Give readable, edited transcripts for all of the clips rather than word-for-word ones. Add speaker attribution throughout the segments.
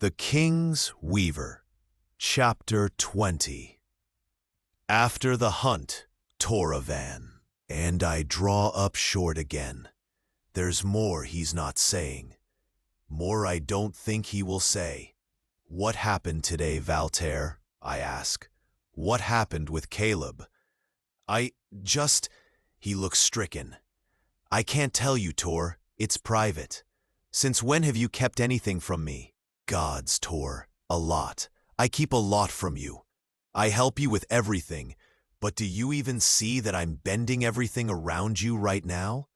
Speaker 1: The King's Weaver, Chapter 20. After the hunt, Toravan, and I draw up short again. There's more he's not saying. More I don't think he will say. What happened today, Valtaire? I ask. What happened with Caleb? He looks stricken. I can't tell you, Tor. It's private. Since when have you kept anything from me? Gods, Tor. A lot. I keep a lot from you. I help you with everything, but do you even see that I'm bending everything around you right now?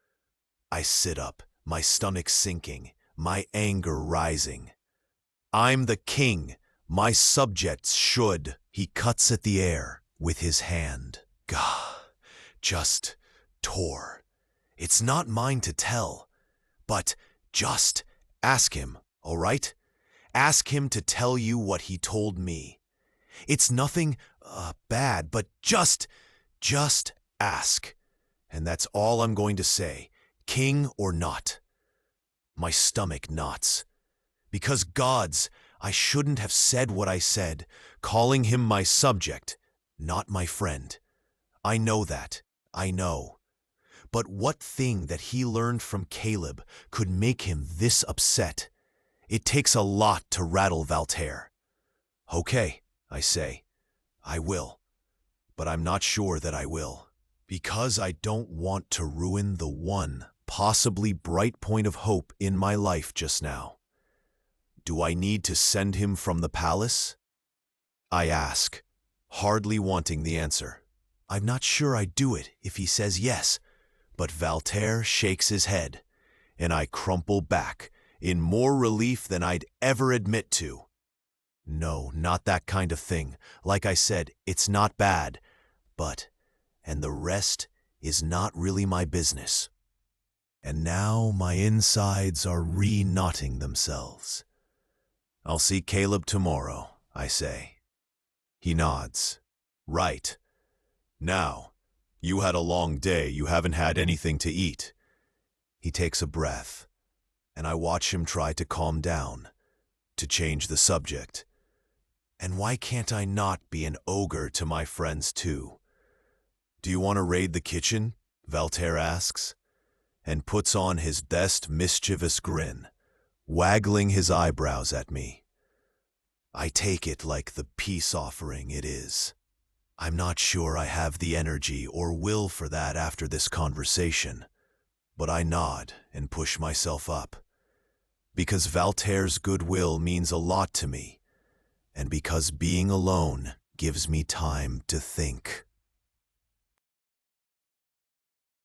Speaker 1: I sit up, my stomach sinking, my anger rising. I'm the king. My subjects should. He cuts at the air with his hand. Gah. Just, Tor. It's not mine to tell, but just ask him, all right? Ask him to tell you what he told me. It's nothing bad, but just ask. And that's all I'm going to say, king or not. My stomach knots. Because gods, I shouldn't have said what I said, calling him my subject, not my friend. I know that. I know. But what thing that he learned from Caleb could make him this upset? It takes a lot to rattle Valtaire. Okay, I say. I will. But I'm not sure that I will. Because I don't want to ruin the one, possibly bright point of hope in my life just now. Do I need to send him from the palace? I ask, hardly wanting the answer. I'm not sure I'd do it if he says yes, but Valtaire shakes his head, and I crumple back, in more relief than I'd ever admit to. No, not that kind of thing. Like I said, it's not bad, and the rest is not really my business. And now my insides are re-knotting themselves. I'll see Caleb tomorrow, I say. He nods. Right. Now, you had a long day. You haven't had anything to eat. He takes a breath, and I watch him try to calm down, to change the subject. And why can't I not be an ogre to my friends too? Do you want to raid the kitchen? Valtaire asks, and puts on his best mischievous grin, waggling his eyebrows at me. I take it like the peace offering it is. I'm not sure I have the energy or will for that after this conversation, but I nod and push myself up. Because Valtaire's goodwill means a lot to me, and because being alone gives me time to think.